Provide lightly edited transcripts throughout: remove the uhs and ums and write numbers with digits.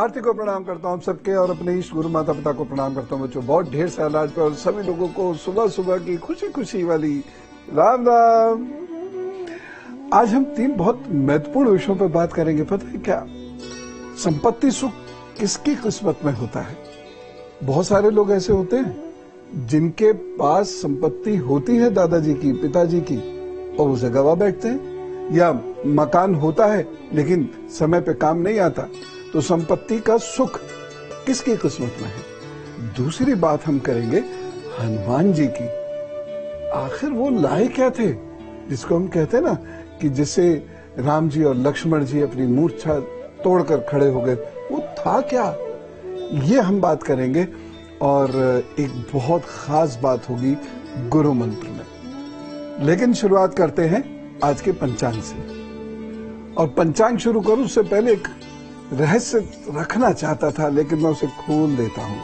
आरती को प्रणाम करता हूँ सबके और अपने इष्ट गुरु माता पिता को प्रणाम करता हूँ बच्चों। बहुत ढेर सारा आज पे और सभी लोगों को सुबह सुबह की खुशी खुशी वाली राम राम। आज हम 3 बहुत महत्वपूर्ण विषयों पर बात करेंगे। पता है क्या? संपत्ति सुख किसकी किस्मत में होता है? बहुत सारे लोग ऐसे होते हैं जिनके पास संपत्ति होती है दादाजी की, पिताजी की, और उसे गवा बैठते हैं, या मकान होता है लेकिन समय पे काम नहीं आता। तो संपत्ति का सुख किसकी किस्मत में है? दूसरी बात हम करेंगे हनुमान जी की। आखिर वो लाए क्या थे जिसको हम कहते हैं ना कि जिससे राम जी और लक्ष्मण जी अपनी मूर्छा तोड़कर खड़े हो गए, वो था क्या? ये हम बात करेंगे। और एक बहुत खास बात होगी गुरु मंत्र में। लेकिन शुरुआत करते हैं आज के पंचांग से। और पंचांग शुरू करूं उससे पहले एक रहस्य रखना चाहता था, लेकिन मैं उसे खोल देता हूं।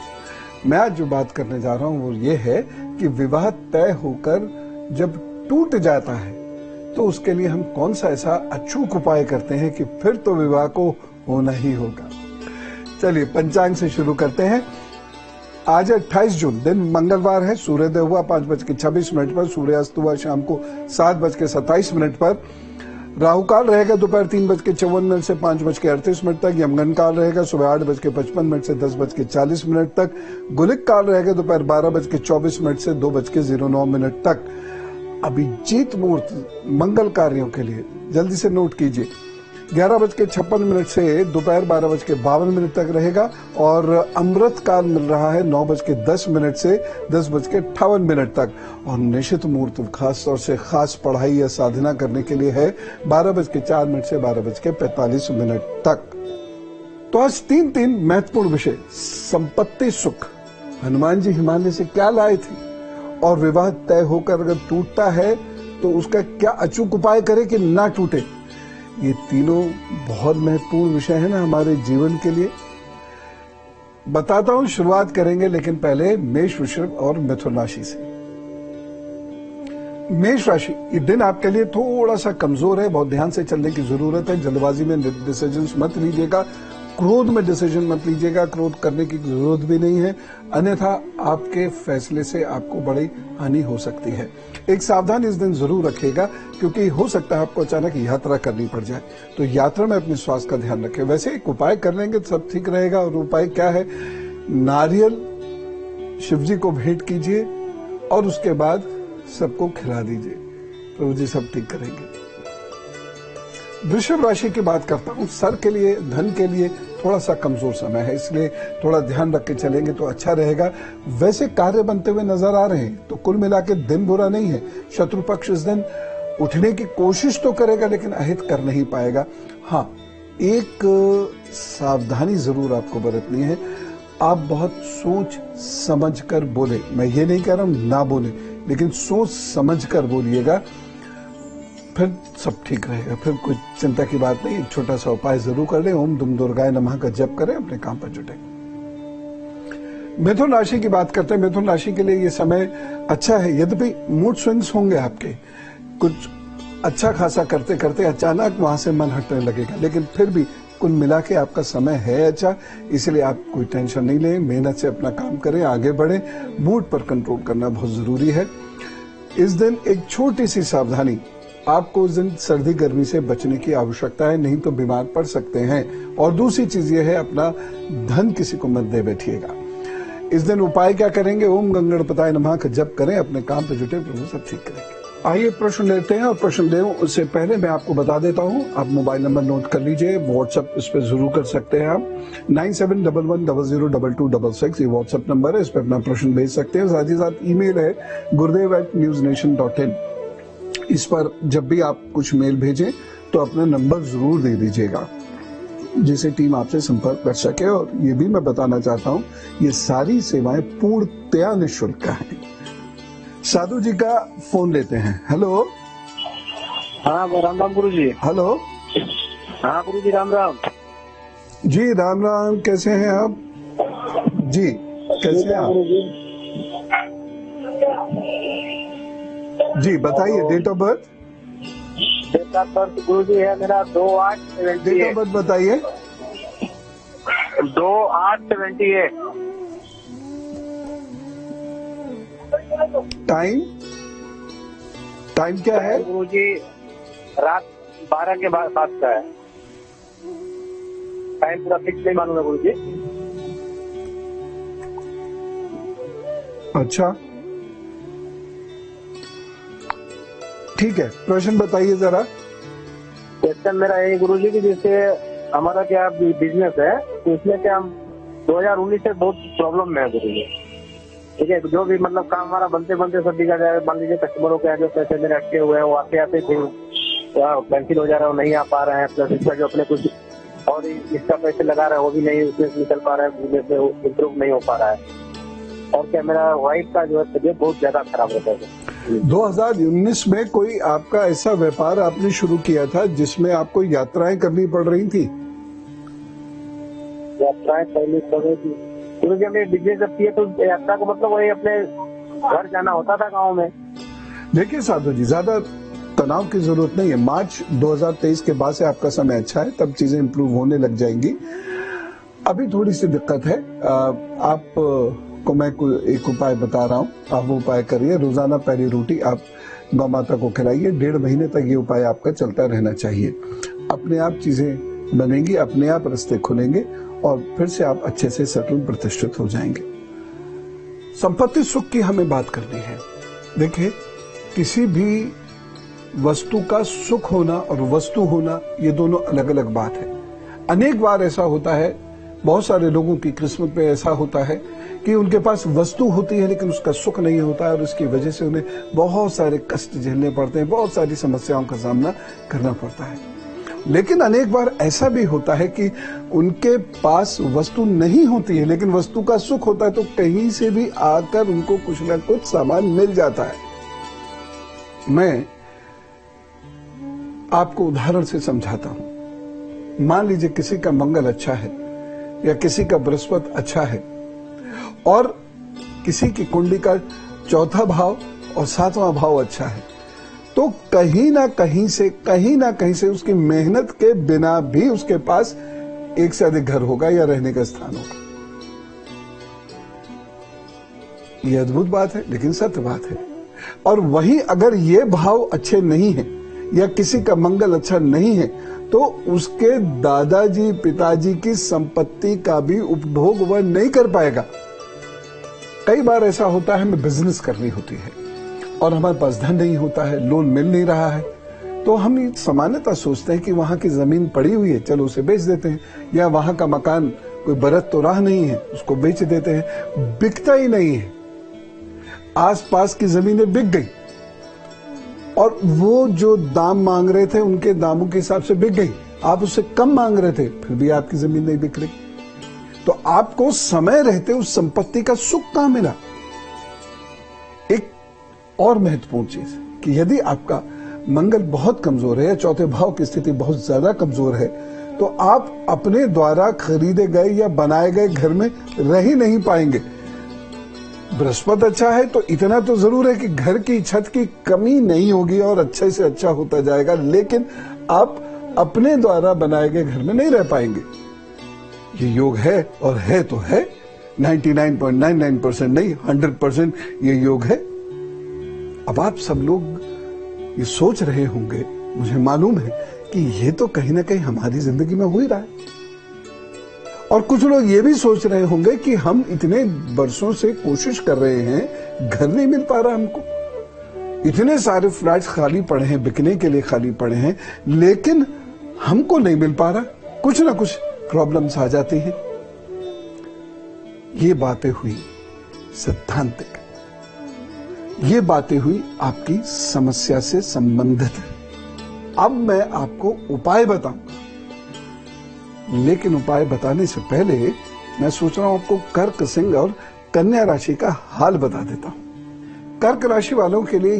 मैं आज जो बात करने जा रहा हूं वो ये है कि विवाह तय होकर जब टूट जाता है तो उसके लिए हम कौन सा ऐसा अचूक उपाय करते हैं कि फिर तो विवाह को होना ही होगा। चलिए पंचांग से शुरू करते हैं। आज 28 जून, दिन मंगलवार है। सूर्योदय हुआ 5:26 पर, सूर्यास्त हुआ शाम को 7:27 पर। राहु काल रहेगा दोपहर 3:54 से 5:38 तक। यमगंड काल रहेगा सुबह 8:55 से 10:40 तक। गुलिक काल रहेगा दोपहर 12:24 से 2:09 तक। अभिजीत मुहूर्त मंगल कार्यों के लिए जल्दी से नोट कीजिए 11:56 से दोपहर 12:52 तक रहेगा। और अमृत काल मिल रहा है 9:10 से 10:58 तक। और निश्चित मुहूर्त खास तौर से खास पढ़ाई या साधना करने के लिए है 12:04 से 12:45 तक। तो आज 3 महत्वपूर्ण विषय। संपत्ति सुख, हनुमान जी हिमालय से क्या लाए थे, और विवाह तय होकर अगर टूटता है तो उसका क्या अचूक उपाय करें कि ना टूटे। ये तीनों बहुत महत्वपूर्ण विषय है ना हमारे जीवन के लिए। बताता हूं, शुरुआत करेंगे लेकिन पहले मेष, वृषभ और मिथुन राशि से। मेष राशि, ये दिन आपके लिए थोड़ा सा कमजोर है, बहुत ध्यान से चलने की जरूरत है। जल्दबाजी में डिसीजंस मत लीजिएगा, क्रोध में डिसीजन मत लीजिएगा, क्रोध करने की जरूरत भी नहीं है, अन्यथा आपके फैसले से आपको बड़ी हानि हो सकती है। एक सावधान इस दिन जरूर रखिएगा क्योंकि हो सकता है आपको अचानक यात्रा करनी पड़ जाए, तो यात्रा में अपने स्वास्थ्य का ध्यान रखें। वैसे एक उपाय कर लेंगे तो सब ठीक रहेगा। और उपाय क्या है? नारियल शिव जी को भेंट कीजिए और उसके बाद सबको खिला दीजिए, प्रभु जी सब ठीक करेंगे। वृषभ राशि की बात करता हूं। सर के लिए, धन के लिए थोड़ा सा कमजोर समय है, इसलिए थोड़ा ध्यान रख के चलेंगे तो अच्छा रहेगा। वैसे कार्य बनते हुए नजर आ रहे हैं, तो कुल मिला के दिन बुरा नहीं है। शत्रु पक्ष इस दिन उठने की कोशिश तो करेगा लेकिन अहित कर नहीं पाएगा। हाँ, एक सावधानी जरूर आपको बरतनी है। आप बहुत सोच समझ कर बोले। मैं ये नहीं कह रहा हूं ना बोले, लेकिन सोच समझ कर बोलिएगा, फिर सब ठीक रहेगा। फिर कोई चिंता की बात नहीं। छोटा सा उपाय जरूर कर लें। ओम दुम दुर्गाय नमः का जप करें, अपने काम पर जुटे। मिथुन राशि की बात करते हैं। मिथुन राशि के लिए ये समय अच्छा है, यद्यपि मूड स्विंग्स होंगे आपके। कुछ अच्छा खासा करते करते अचानक वहां से मन हटने लगेगा, लेकिन फिर भी कुल मिला के आपका समय है अच्छा, इसलिए आप कोई टेंशन नहीं लें। मेहनत से अपना काम करें, आगे बढ़ें। मूड पर कंट्रोल करना बहुत जरूरी है। इस दिन एक छोटी सी सावधानी, आपको उस दिन सर्दी गर्मी से बचने की आवश्यकता है, नहीं तो बीमार पड़ सकते हैं। और दूसरी चीज ये है, अपना धन किसी को मत दे बैठिएगा। इस दिन उपाय क्या करेंगे? ओम गंगणपताय नमः का जप करें, अपने काम पे जुटे, प्रभु सब ठीक करेंगे। आइए प्रश्न लेते हैं। और प्रश्न ले उससे पहले मैं आपको बता देता हूं, आप मोबाइल नंबर नोट कर लीजिए। व्हाट्सएप इस पे जरूर कर सकते हैं आप। 9711002266 ये व्हाट्सएप नंबर है, इस पे अपना प्रश्न भेज सकते हैं। साथ ही साथ ईमेल है gurudev@newsnation.in। इस पर जब भी आप कुछ मेल भेजें तो अपना नंबर जरूर दे दीजिएगा जिसे टीम आपसे संपर्क कर सके। और ये भी मैं बताना चाहता हूं, ये सारी सेवाएं पूर्णतया निःशुल्क हैं। साधु जी का फोन लेते हैं। हेलो। हाँ राम राम गुरु जी। हेलो। हाँ गुरु जी राम राम। जी राम राम, कैसे हैं आप? जी कैसे हैं आप? जी बताइए। Date of birth? गुरु जी है मेरा 2878। डेट ऑफ बर्थ बताइए। 2878। टाइम टाइम क्या है? गुरुजी रात 12 के बाद 7 का है। टाइम पूरा फिक्स नहीं मालूम है गुरुजी। अच्छा, ठीक है, प्रश्न बताइए जरा। क्वेश्चन मेरा यही गुरुजी कि जैसे हमारा क्या बिजनेस है, तो इसमें क्या हम 2019 से बहुत प्रॉब्लम में है गुरुजी। ठीक है, जो भी मतलब काम हमारा बनते बनते सब बिगड़ जाए। मान लीजिए कस्टमरों के जो पैसे मेरे अटके हुए हैं वो आते आते फिर कैंसिल हो जा रहे हैं, नहीं आ पा रहे हैं। प्लस इसका जो अपने कुछ और इसका पैसे लगा रहे हैं वो भी नहीं उसमें निकल पा रहा है, बिजनेस में इम्प्रूव नहीं हो पा रहा है। और क्या मेरा वाइफ का जो है तबियत बहुत ज्यादा खराब रहता है। 2019 में कोई आपका ऐसा व्यापार आपने शुरू किया था जिसमें आपको यात्राएं करनी पड़ रही थी? यात्राएं पहले थी क्योंकि हमने बिजनेस जब किया तो यात्रा का मतलब वही अपने घर जाना होता था गाँव में। देखिए साधु जी, ज्यादा तनाव की जरूरत नहीं है। मार्च 2023 के बाद से आपका समय अच्छा है, तब चीजें इंप्रूव होने लग जाएंगी। अभी थोड़ी सी दिक्कत है। आप को मैं एक उपाय बता रहा हूँ, आप वो उपाय करिए। रोजाना पहली रोटी आप गौ माता को खिलाइए। 1.5 महीने तक ये उपाय आपका चलता रहना चाहिए। अपने आप चीजें बनेंगी, अपने आप रास्ते खुलेंगे और फिर से आप अच्छे से सेटल प्रतिष्ठित हो जाएंगे। संपत्ति सुख की हमें बात करनी है। देखिए, किसी भी वस्तु का सुख होना और वस्तु होना ये दोनों अलग अलग बात है। अनेक बार ऐसा होता है, बहुत सारे लोगों की किस्मत में ऐसा होता है कि उनके पास वस्तु होती है लेकिन उसका सुख नहीं होता है और उसकी वजह से उन्हें बहुत सारे कष्ट झेलने पड़ते हैं, बहुत सारी समस्याओं का सामना करना पड़ता है। लेकिन अनेक बार ऐसा भी होता है कि उनके पास वस्तु नहीं होती है लेकिन वस्तु का सुख होता है, तो कहीं से भी आकर उनको कुछ ना कुछ सामान मिल जाता है। मैं आपको उदाहरण से समझाता हूं। मान लीजिए किसी का मंगल अच्छा है या किसी का बृहस्पति अच्छा है और किसी की कुंडली का 4था भाव और 7वां भाव अच्छा है, तो कहीं ना कहीं से उसकी मेहनत के बिना भी उसके पास एक से अधिक घर होगा या रहने का स्थान होगा। यह अद्भुत बात है लेकिन सत्य बात है। और वहीं अगर ये भाव अच्छे नहीं है या किसी का मंगल अच्छा नहीं है तो उसके दादाजी पिताजी की संपत्ति का भी उपभोग वह नहीं कर पाएगा। कई बार ऐसा होता है, हमें बिजनेस करनी होती है और हमारे पास धन नहीं होता है, लोन मिल नहीं रहा है, तो हम सामान्यतः सोचते हैं कि वहां की जमीन पड़ी हुई है, चलो उसे बेच देते हैं, या वहां का मकान कोई बरत तो राह नहीं है, उसको बेच देते हैं। बिकता ही नहीं है। आसपास की जमीनें बिक गई और वो जो दाम मांग रहे थे उनके दामों के हिसाब से बिक गई। आप उससे कम मांग रहे थे, फिर भी आपकी जमीन नहीं बिक रही। तो आपको समय रहते उस संपत्ति का सुख कहां मिला? एक और महत्वपूर्ण चीज कि यदि आपका मंगल बहुत कमजोर है या 4थे भाव की स्थिति बहुत ज्यादा कमजोर है, तो आप अपने द्वारा खरीदे गए या बनाए गए घर में रह ही नहीं पाएंगे। बृहस्पति अच्छा है तो इतना तो जरूर है कि घर की छत की कमी नहीं होगी और अच्छे से अच्छा होता जाएगा, लेकिन आप अपने द्वारा बनाए गए घर में नहीं रह पाएंगे। ये योग है और है तो है, 99.99% नहीं 100% ये योग है। अब आप सब लोग ये सोच रहे होंगे, मुझे मालूम है कि ये तो कहीं ना कहीं हमारी जिंदगी में हो ही रहा है। और कुछ लोग ये भी सोच रहे होंगे कि हम इतने वर्षों से कोशिश कर रहे हैं, घर नहीं मिल पा रहा हमको, इतने सारे फ्लैट्स खाली पड़े हैं, बिकने के लिए खाली पड़े हैं, लेकिन हमको नहीं मिल पा रहा, कुछ ना कुछ प्रॉब्लम्स आ जाती हैं। ये बातें हुई सिद्धांतिक, ये बातें हुई आपकी समस्या से संबंधित है। अब मैं आपको उपाय बताऊंगा, लेकिन उपाय बताने से पहले मैं सोच रहा हूं आपको कर्क, सिंह और कन्या राशि का हाल बता देता हूं। कर्क राशि वालों के लिए